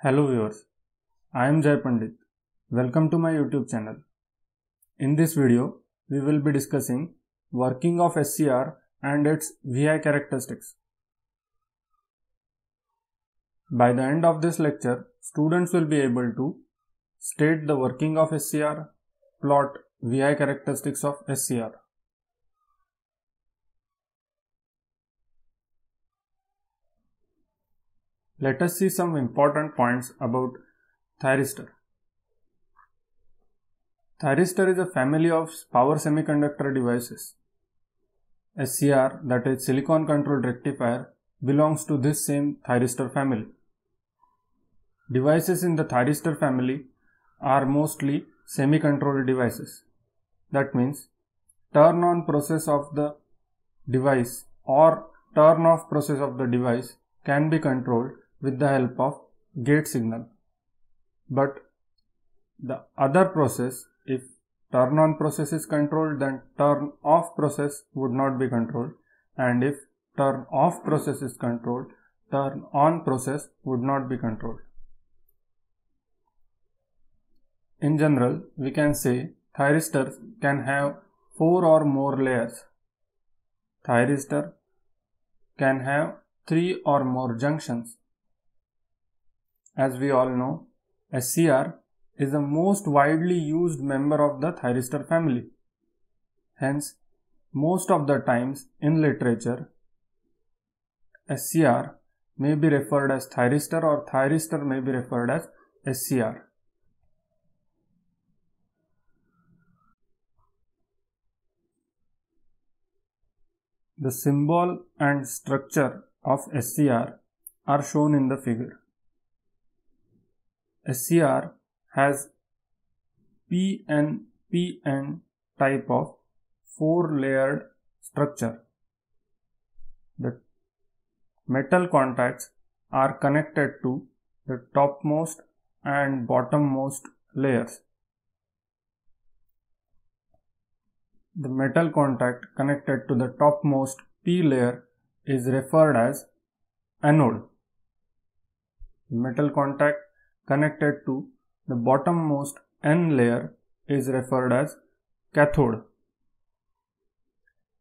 Hello viewers, I am Jay Pandit. Welcome to my YouTube channel. In this video, we will be discussing working of SCR and its VI characteristics. By the end of this lecture, students will be able to state the working of SCR, plot VI characteristics of SCR. Let us see some important points about thyristor. Thyristor is a family of power semiconductor devices. SCR, that is silicon controlled rectifier, belongs to this same thyristor family. Devices in the thyristor family are mostly semi-controlled devices. That means turn on process of the device or turn off process of the device can be controlled with the help of gate signal. But the other process, if turn on process is controlled, then turn off process would not be controlled, and if turn off process is controlled, turn on process would not be controlled. In general, we can say thyristors can have 4 or more layers. Thyristor can have 3 or more junctions. As we all know, SCR is the most widely used member of the thyristor family. Hence, most of the times in literature, SCR may be referred as thyristor or thyristor may be referred as SCR. The symbol and structure of SCR are shown in the figure. SCR has PN type of 4-layered structure. The metal contacts are connected to the topmost and bottommost layers. The metal contact connected to the topmost P layer is referred as anode. Metal contact connected to the bottommost N layer is referred as cathode.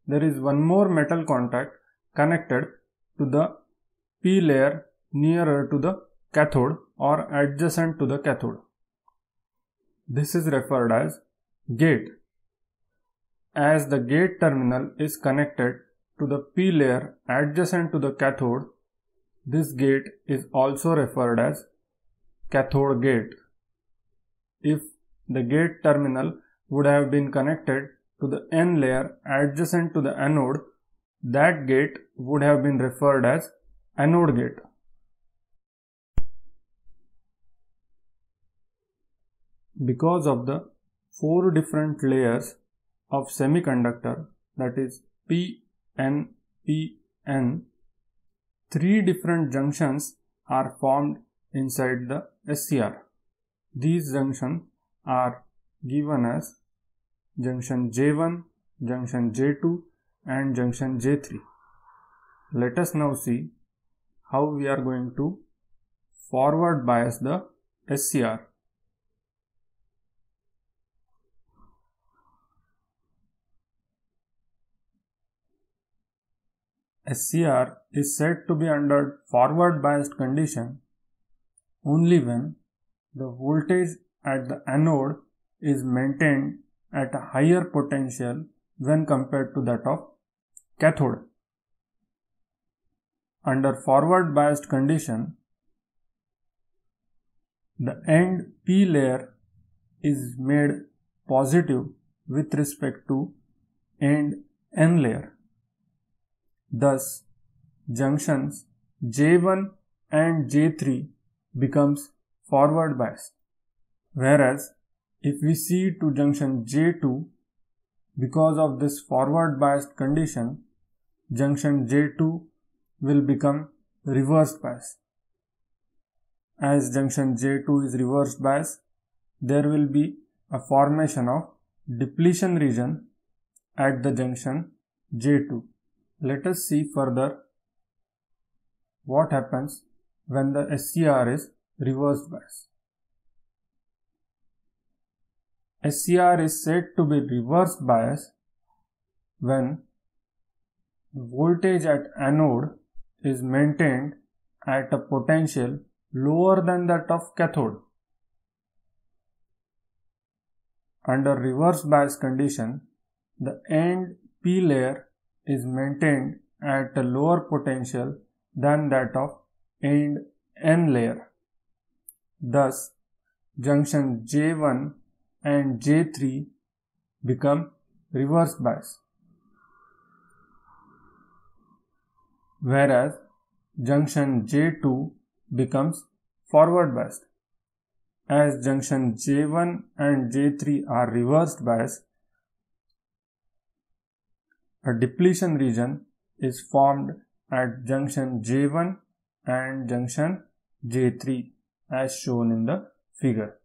There is one more metal contact connected to the P layer nearer to the cathode or adjacent to the cathode. This is referred as gate. As the gate terminal is connected to the P layer adjacent to the cathode, this gate is also referred as cathode gate. If the gate terminal would have been connected to the N layer adjacent to the anode, that gate would have been referred as anode gate. Because of the 4 different layers of semiconductor, that is PN, 3 different junctions are formed inside the SCR. These junctions are given as junction J1, junction J2 and junction J3. Let us now see how we are going to forward bias the SCR. SCR is said to be under forward biased condition only when the voltage at the anode is maintained at a higher potential when compared to that of cathode. Under forward biased condition, the end P layer is made positive with respect to end N layer. Thus, junctions J1 and J3 becomes forward biased. Whereas, if we see to junction J2, because of this forward biased condition, junction J2 will become reversed bias. As junction J2 is reversed bias, there will be a formation of depletion region at the junction J2. Let us see further what happens when the SCR is reverse bias. SCR is said to be reverse bias when voltage at anode is maintained at a potential lower than that of cathode. Under reverse bias condition, the end P layer is maintained at a lower potential than that of end N layer. Thus, junction J1 and J3 become reverse bias, whereas junction J2 becomes forward biased. As junction J1 and J3 are reversed bias, a depletion region is formed at junction J1 and junction J3 as shown in the figure.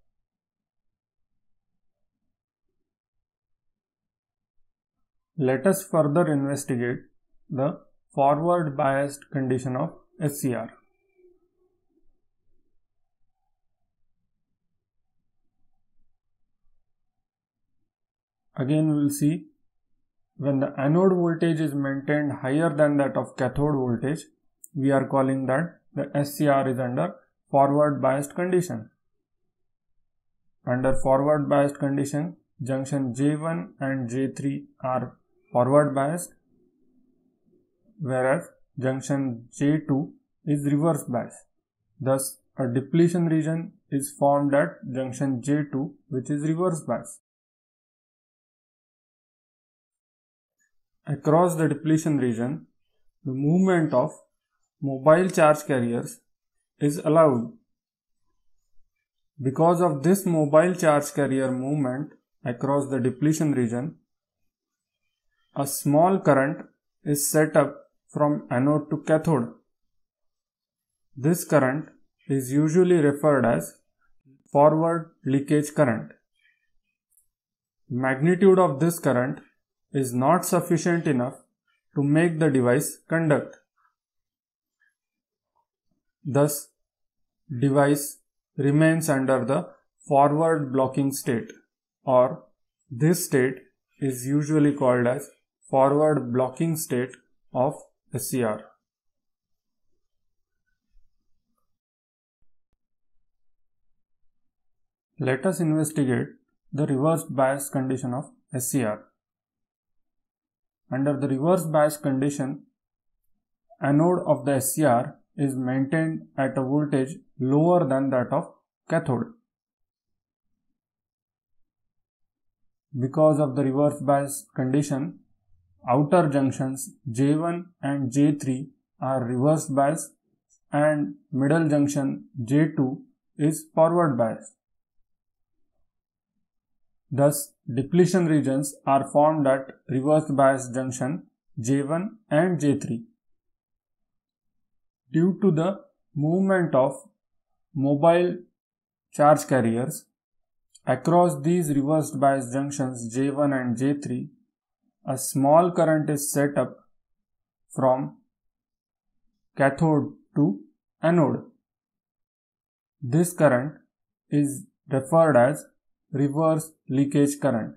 Let us further investigate the forward biased condition of SCR. Again, we will see when the anode voltage is maintained higher than that of cathode voltage, we are calling that the SCR is under forward biased condition. Under forward biased condition, junction J1 and J3 are forward biased, whereas junction J2 is reverse biased. Thus, a depletion region is formed at junction J2, which is reverse biased. Across the depletion region, the movement of mobile charge carriers is allowed. Because of this mobile charge carrier movement across the depletion region, a small current is set up from anode to cathode. This current is usually referred as forward leakage current. Magnitude of this current is not sufficient enough to make the device conduct. Thus, device remains under the forward blocking state, or this state is usually called as forward blocking state of SCR. Let us investigate the reverse bias condition of SCR. Under the reverse bias condition, anode of the SCR is maintained at a voltage lower than that of cathode. Because of the reverse bias condition, outer junctions J1 and J3 are reverse biased and middle junction J2 is forward biased. Thus, depletion regions are formed at reverse bias junction J1 and J3. Due to the movement of mobile charge carriers across these reversed bias junctions J1 and J3, a small current is set up from cathode to anode. This current is referred as reverse leakage current.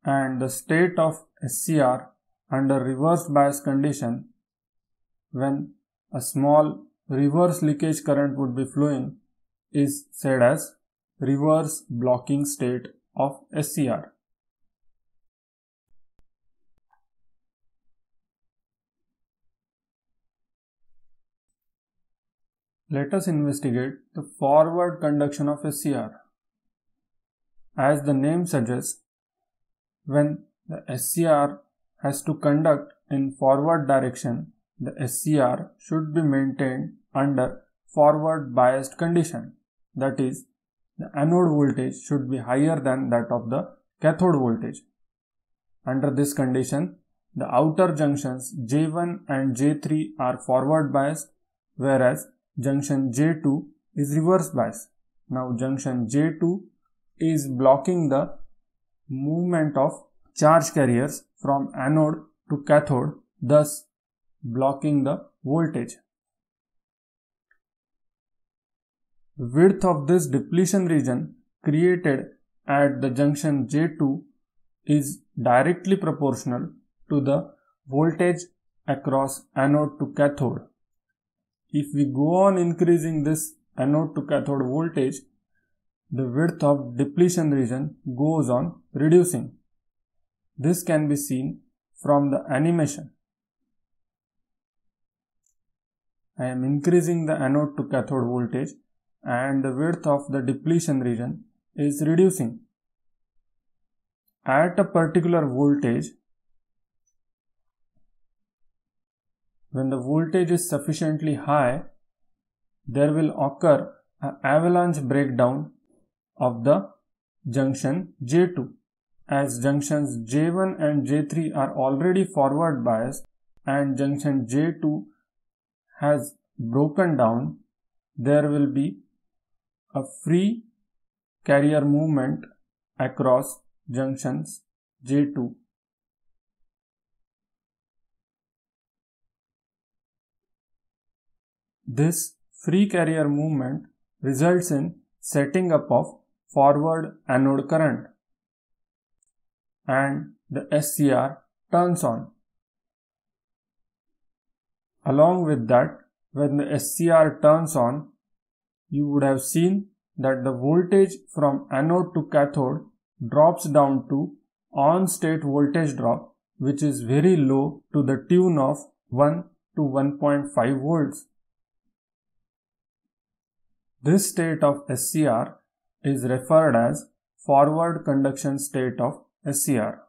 And the state of SCR under reverse bias condition, when a small reverse leakage current would be flowing, is said as reverse blocking state of SCR. Let us investigate the forward conduction of SCR. As the name suggests, when the SCR has to conduct in forward direction, the SCR should be maintained under forward biased condition. That is, the anode voltage should be higher than that of the cathode voltage. Under this condition, the outer junctions J1 and J3 are forward biased, whereas junction J2 is reverse biased. Now, junction J2 is blocking the movement of charge carriers from anode to cathode. Thus, blocking the voltage. The width of this depletion region created at the junction J2 is directly proportional to the voltage across anode to cathode. If we go on increasing this anode to cathode voltage, the width of depletion region goes on reducing. This can be seen from the animation. I am increasing the anode to cathode voltage and the width of the depletion region is reducing. At a particular voltage, when the voltage is sufficiently high, there will occur an avalanche breakdown of the junction J2. As junctions J1 and J3 are already forward biased and junction J2 has broken down, there will be a free carrier movement across junctions J2. This free carrier movement results in setting up of forward anode current and the SCR turns on. Along with that, when the SCR turns on, you would have seen that the voltage from anode to cathode drops down to on-state voltage drop, which is very low to the tune of 1 to 1.5 volts. This state of SCR is referred as forward conduction state of SCR.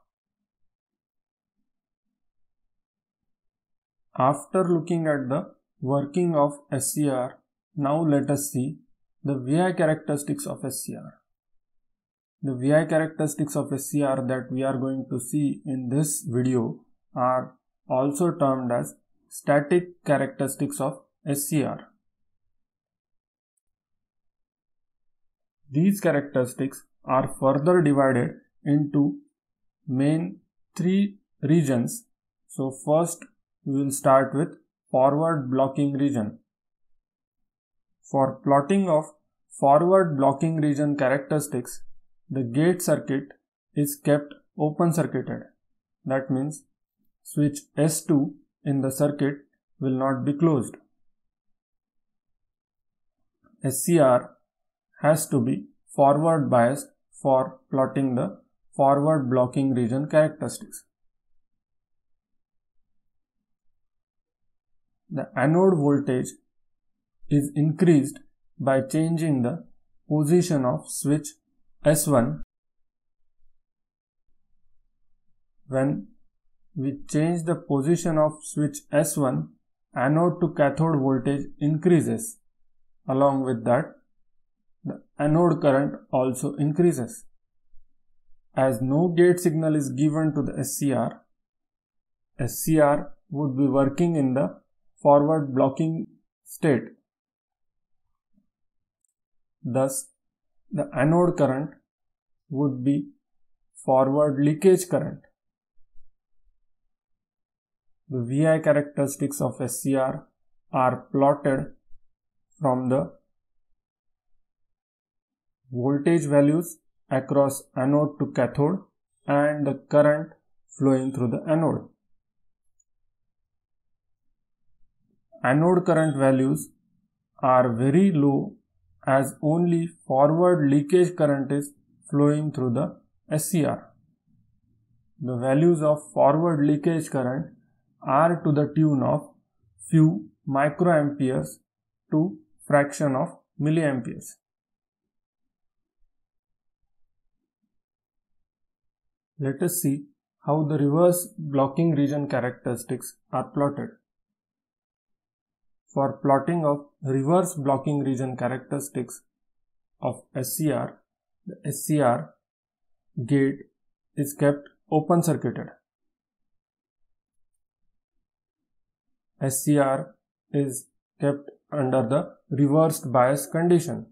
After looking at the working of SCR, now let us see the VI characteristics of SCR. The VI characteristics of SCR that we are going to see in this video are also termed as static characteristics of SCR. These characteristics are further divided into main three regions. So first we will start with forward blocking region. For plotting of forward blocking region characteristics, the gate circuit is kept open circuited. That means switch S2 in the circuit will not be closed. SCR has to be forward biased for plotting the forward blocking region characteristics. The anode voltage is increased by changing the position of switch S1. When we change the position of switch S1, anode to cathode voltage increases. Along with that, the anode current also increases. As no gate signal is given to the SCR, SCR would be working in the forward blocking state. Thus, the anode current would be forward leakage current. The VI characteristics of SCR are plotted from the voltage values across anode to cathode and the current flowing through the anode. Anode current values are very low as only forward leakage current is flowing through the SCR. The values of forward leakage current are to the tune of few microamperes to fraction of milliamperes. Let us see how the reverse blocking region characteristics are plotted. For plotting of reverse blocking region characteristics of SCR, the SCR gate is kept open circuited. SCR is kept under the reversed bias condition.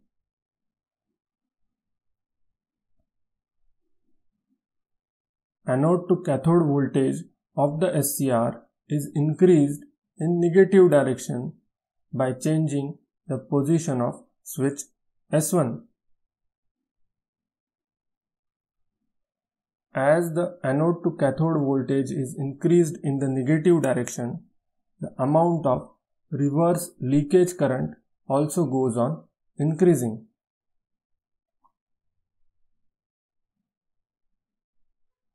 Anode to cathode voltage of the SCR is increased in negative direction by changing the position of switch S1. As the anode to cathode voltage is increased in the negative direction, the amount of reverse leakage current also goes on increasing.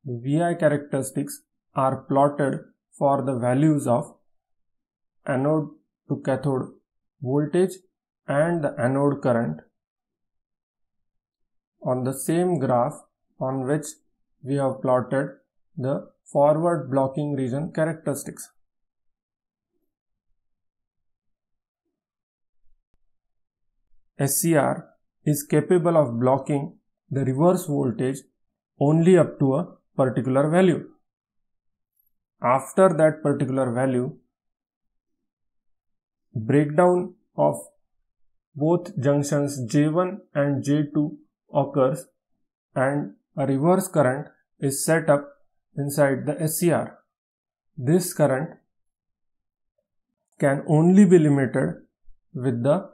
The VI characteristics are plotted for the values of anode to cathode voltage and the anode current on the same graph on which we have plotted the forward blocking region characteristics. SCR is capable of blocking the reverse voltage only up to a particular value. After that particular value, breakdown of both junctions J1 and J2 occurs and a reverse current is set up inside the SCR. This current can only be limited with the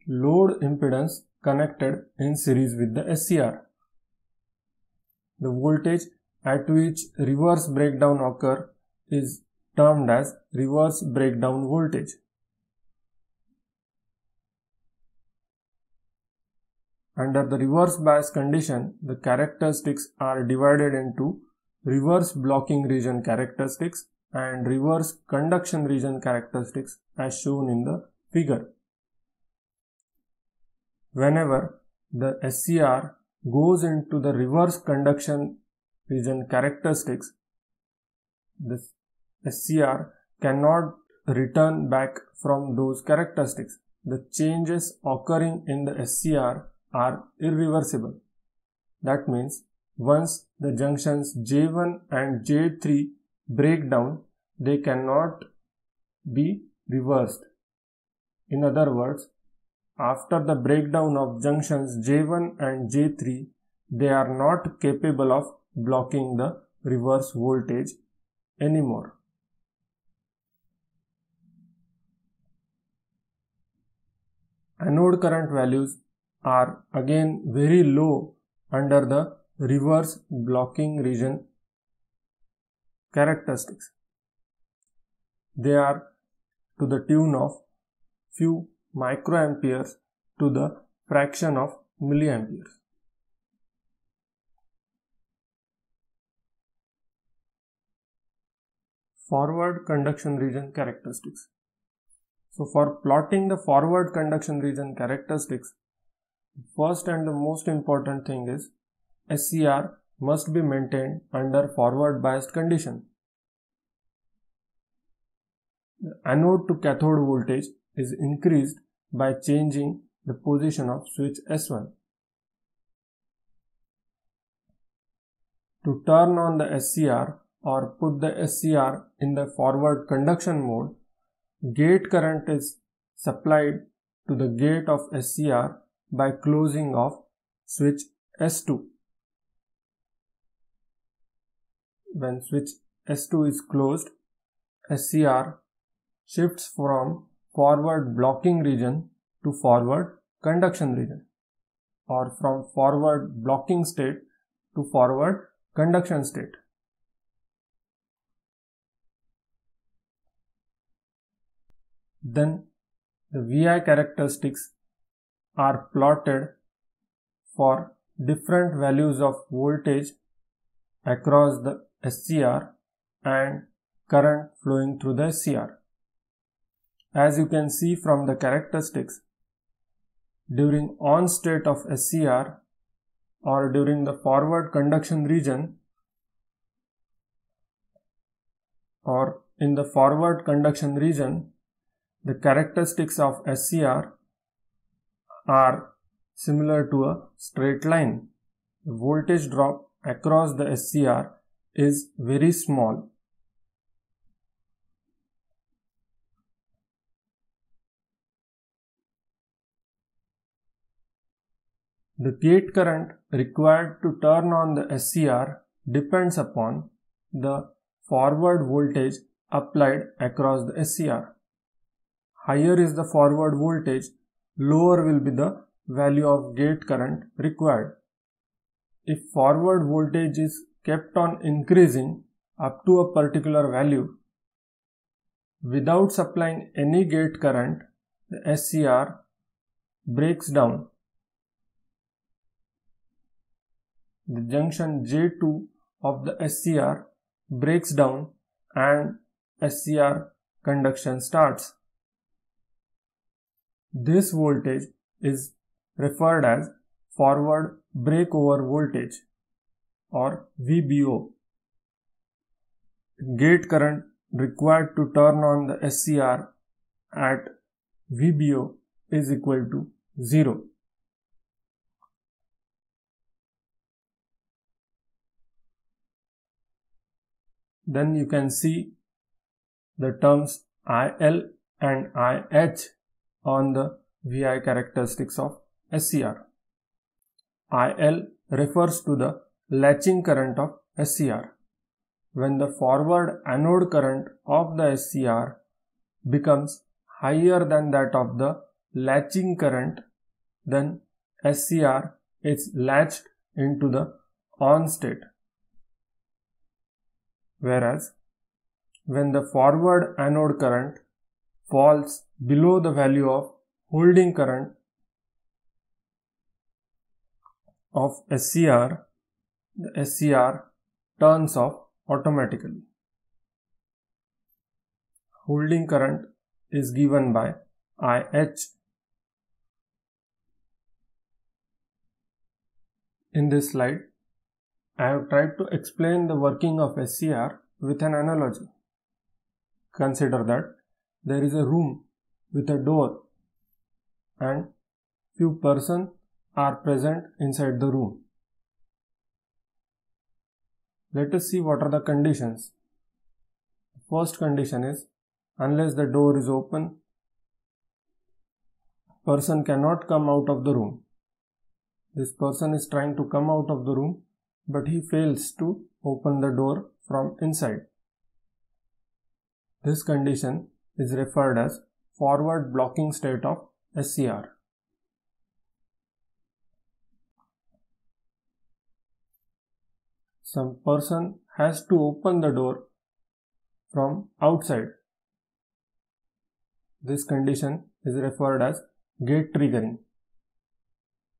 load impedance connected in series with the SCR. The voltage at which reverse breakdown occurs is termed as reverse breakdown voltage. Under the reverse bias condition, the characteristics are divided into reverse blocking region characteristics and reverse conduction region characteristics as shown in the figure. Whenever the SCR goes into the reverse conduction region characteristics, the SCR cannot return back from those characteristics. The changes occurring in the SCR are irreversible. That means once the junctions J1 and J3 break down, they cannot be reversed. In other words, after the breakdown of junctions J1 and J3, they are not capable of blocking the reverse voltage anymore. Anode current values are again very low under the reverse blocking region characteristics. They are to the tune of few microamperes to the fraction of milliamperes. Forward conduction region characteristics. So for plotting the forward conduction region characteristics, first and the most important thing is SCR must be maintained under forward biased condition. The anode to cathode voltage is increased by changing the position of switch S1. To turn on the SCR or put the SCR in the forward conduction mode, gate current is supplied to the gate of SCR by closing of switch S2. When switch S2 is closed, SCR shifts from forward blocking region to forward conduction region, or from forward blocking state to forward conduction state. Then the VI characteristics are plotted for different values of voltage across the SCR and current flowing through the SCR. As you can see from the characteristics, during on state of SCR or during the forward conduction region or in the forward conduction region, the characteristics of SCR are similar to a straight line. The voltage drop across the SCR is very small. The gate current required to turn on the SCR depends upon the forward voltage applied across the SCR. Higher is the forward voltage, lower will be the value of gate current required. If forward voltage is kept on increasing up to a particular value, without supplying any gate current, the SCR breaks down. The junction J2 of the SCR breaks down and SCR conduction starts. This voltage is referred as forward breakover voltage or VBO. Gate current required to turn on the SCR at VBO is equal to 0. Then you can see the terms IL and IH on the VI characteristics of SCR. IL refers to the latching current of SCR. When the forward anode current of the SCR becomes higher than that of the latching current, then SCR is latched into the on state. Whereas when the forward anode current falls below the value of holding current of SCR, the SCR turns off automatically. Holding current is given by IH. In this slide, I have tried to explain the working of SCR with an analogy. Consider that there is a room with a door and few persons are present inside the room. Let us see what are the conditions. First condition is, unless the door is open, person cannot come out of the room. This person is trying to come out of the room, but he fails to open the door from inside. This condition is referred as forward blocking state of SCR. Some person has to open the door from outside. This condition is referred as gate triggering.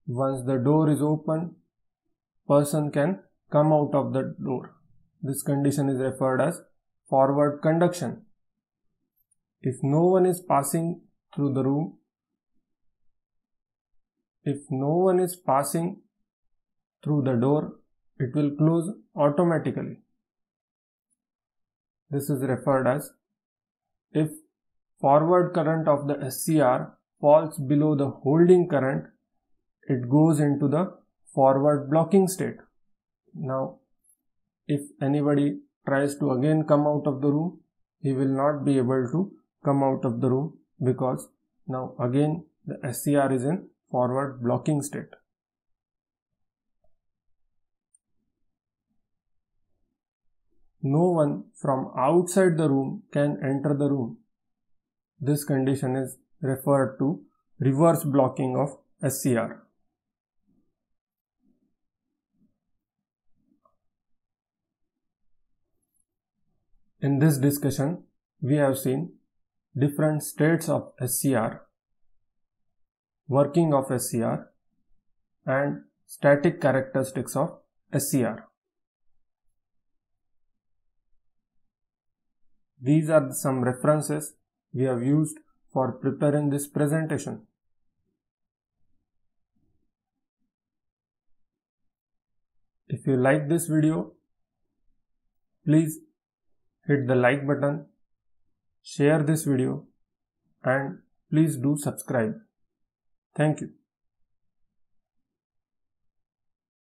Once the door is open, person can come out of the door. This condition is referred as forward conduction. If no one is passing through the room, if no one is passing through the door, it will close automatically. This is referred as, if forward current of the SCR falls below the holding current, it goes into the forward blocking state. Now, if anybody tries to again come out of the room, he will not be able to come out of the room because now again the SCR is in forward blocking state. No one from outside the room can enter the room. This condition is referred to reverse blocking of SCR. In this discussion, we have seen different states of SCR, working of SCR, and static characteristics of SCR. These are some references we have used for preparing this presentation. If you like this video, please hit the like button, share this video, and please do subscribe. Thank you.